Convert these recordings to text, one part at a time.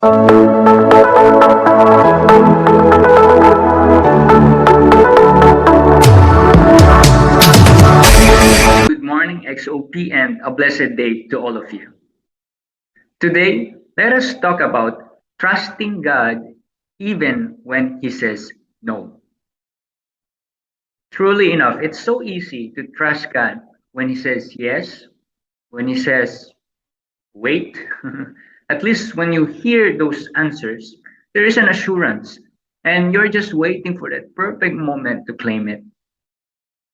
Good morning, XOP, and a blessed day to all of you. Today, let us talk about trusting God even when He says no. Truly enough, it's so easy to trust God when He says yes, when He says wait. At least when you hear those answers, there is an assurance, and you're just waiting for that perfect moment to claim it.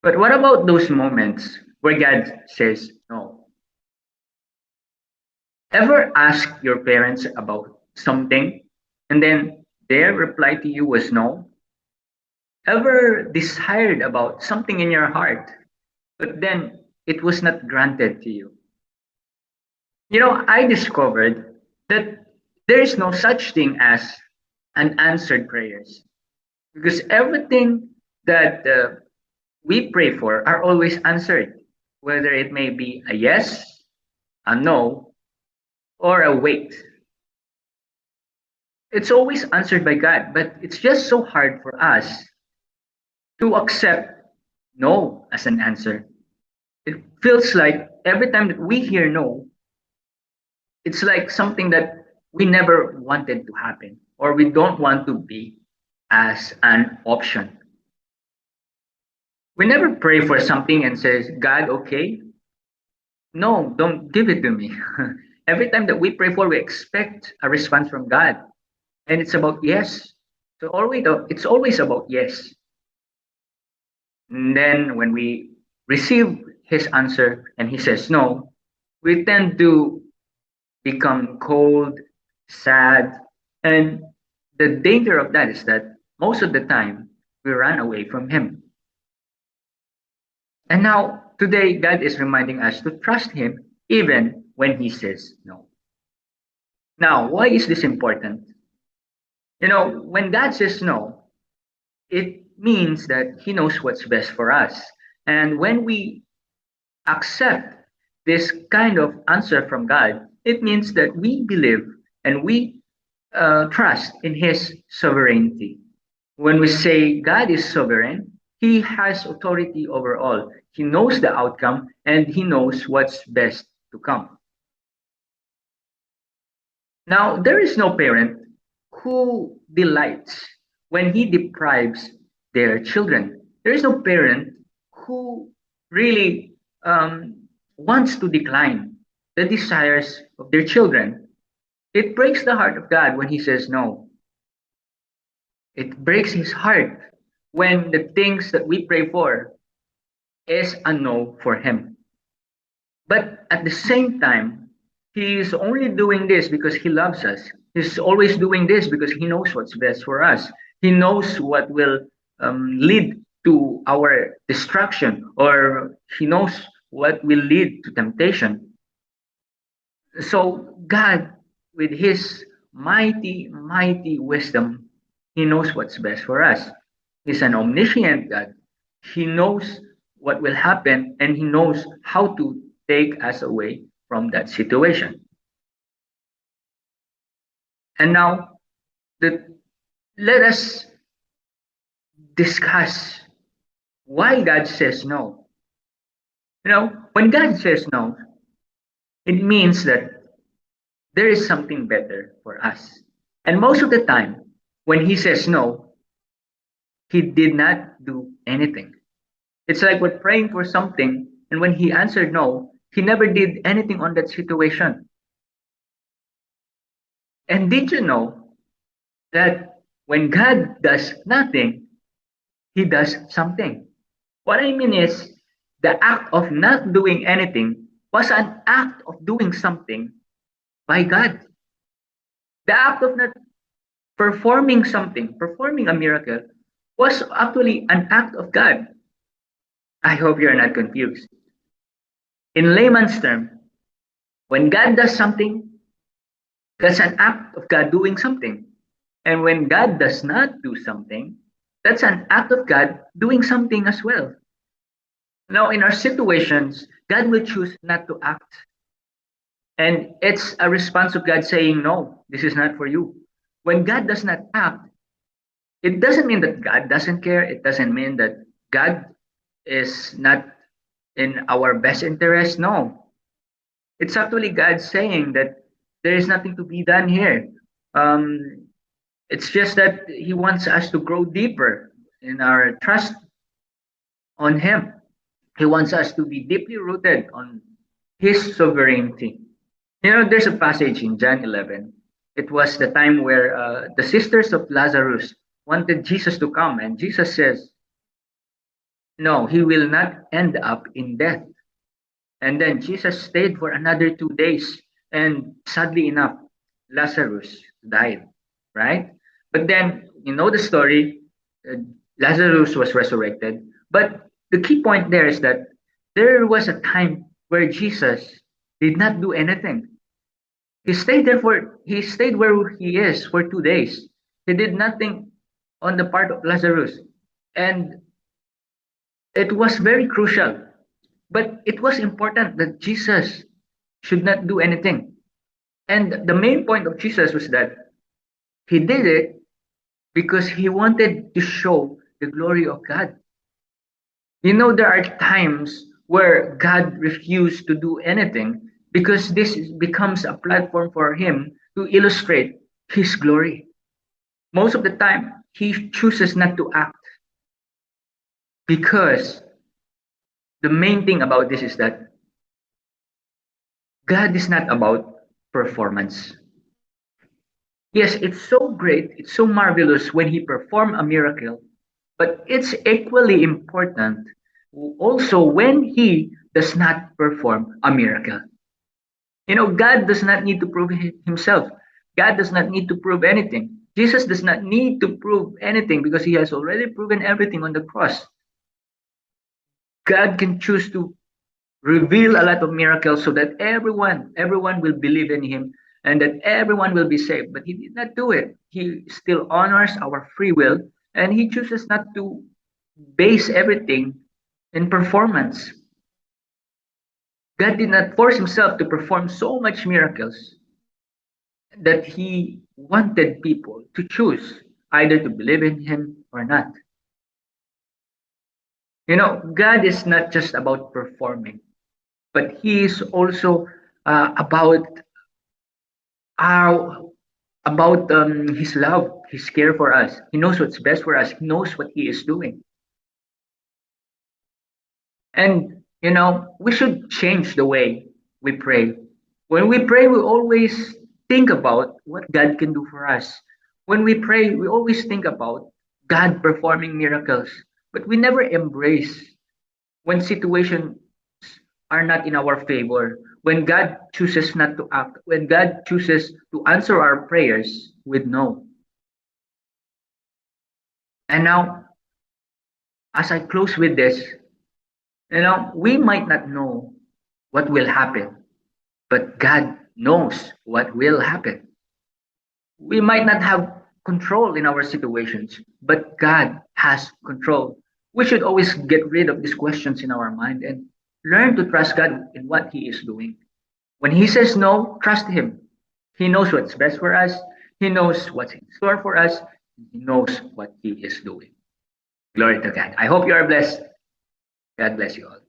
But what about those moments where God says no? Ever ask your parents about something and then their reply to you was no? Ever desired about something in your heart, but then it was not granted to you? I discovered that there is no such thing as unanswered prayers because everything that we pray for are always answered, whether it may be a yes, a no, or a wait. It's always answered by God, but it's just so hard for us to accept no as an answer. It feels like every time that we hear no, it's like something that we never wanted to happen or we don't want to be as an option. We never pray for something and says, God, okay, no, don't give it to me. Every time that we pray for, we expect a response from God, and it's about yes. So always, it's always about yes. And then when we receive his answer and he says no, we tend to become cold, sad, and the danger of that is that most of the time we run away from him. And now, today, God is reminding us to trust him even when he says no. Now, why is this important? When God says no, it means that he knows what's best for us. And when we accept this kind of answer from God, it means that we believe and we trust in his sovereignty. When we say God is sovereign, he has authority over all. He knows the outcome and he knows what's best to come. Now, there is no parent who delights when he deprives their children. There is no parent who really wants to decline the desires of their children. It breaks the heart of God when he says no. It breaks his heart when the things that we pray for is a no for him. But at the same time, he is only doing this because he loves us. He's always doing this because he knows what's best for us. He knows what will lead to our destruction, or he knows what will lead to temptation. So, God, with his mighty, mighty wisdom, he knows what's best for us. He's an omniscient God. He knows what will happen and he knows how to take us away from that situation. And now, the, let us discuss why God says no. When God says no, it means that there is something better for us. And most of the time, when he says no, he did not do anything. It's like we're praying for something, and when he answered no, he never did anything on that situation. And did you know that when God does nothing, he does something? What I mean is, the act of not doing anything was an act of doing something by God. The act of not performing something, performing a miracle, was actually an act of God. I hope you're not confused. In layman's term, when God does something, that's an act of God doing something. And when God does not do something, that's an act of God doing something as well. Now, in our situations, God will choose not to act. And it's a response of God saying, no, this is not for you. When God does not act, it doesn't mean that God doesn't care. It doesn't mean that God is not in our best interest. No, it's actually God saying that there is nothing to be done here. Um, it's just that He wants us to grow deeper in our trust on Him. He wants us to be deeply rooted on His sovereignty. You know, there's a passage in John 11. It was the time where the sisters of Lazarus wanted Jesus to come, and Jesus says, no, he will not end up in death. And then Jesus stayed for another 2 days, and sadly enough, Lazarus died, right? But then, you know the story, uh, Lazarus was resurrected. But the key point there is that there was a time where Jesus did not do anything. He stayed where he is for 2 days. He did nothing on the part of Lazarus. And it was very crucial. But it was important that Jesus should not do anything. And the main point of Jesus was that he did it because he wanted to show the glory of God. You know, there are times where God refused to do anything because this becomes a platform for him to illustrate his glory. Most of the time, he chooses not to act because the main thing about this is that God is not about performance. Yes, it's so great, it's so marvelous when he performed a miracle, but it's equally important also when he does not perform a miracle. You know, God does not need to prove himself. God does not need to prove anything. Jesus does not need to prove anything because he has already proven everything on the cross. God can choose to reveal a lot of miracles so that everyone will believe in him and that everyone will be saved. But he did not do it. He still honors our free will and he chooses not to base everything in performance. God did not force himself to perform so much miracles that he wanted people to choose either to believe in him or not. You know, God is not just about performing, but he is also about our about his love, his care for us. He knows what's best for us. He knows what he is doing. And you know, we should change the way we pray. When we pray, we always think about what God can do for us. When we pray, we always think about God performing miracles, but we never embrace when situations are not in our favor, when God chooses not to act, when God chooses to answer our prayers with no. And now, as I close with this, you know, we might not know what will happen, but God knows what will happen. We might not have control in our situations, but God has control. We should always get rid of these questions in our mind and learn to trust God in what He is doing. When He says no, trust Him. He knows what's best for us, He knows what's in store for us, He knows what He is doing. Glory to God. I hope you are blessed. God bless you all.